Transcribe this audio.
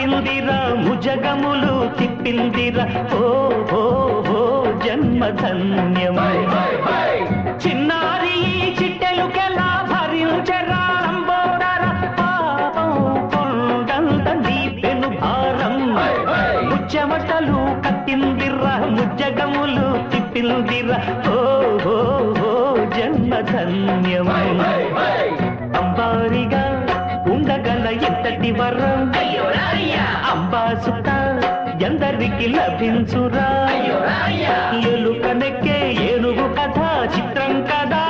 పలికిందిరా ముజగములు తిప్పిందిరా ఓ ఓ ఓ జన్మధన్యం చిన్నారి చిట్టెలుకెలా భరించరా లంబోదర పాపం కొండంత నీ పెను భారం ముచ్చమటలు కట్టిందిరా ముజగములు తిప్పిందిరా ఓ ఓ ఓ జన్మధన్యం అంబారిగా ఉండగల ఎంతటి వరం అంబాసుత ఎందరికి లభించురా ఎలుకనెక్కే ఏనుగు కథ చిత్రం కదా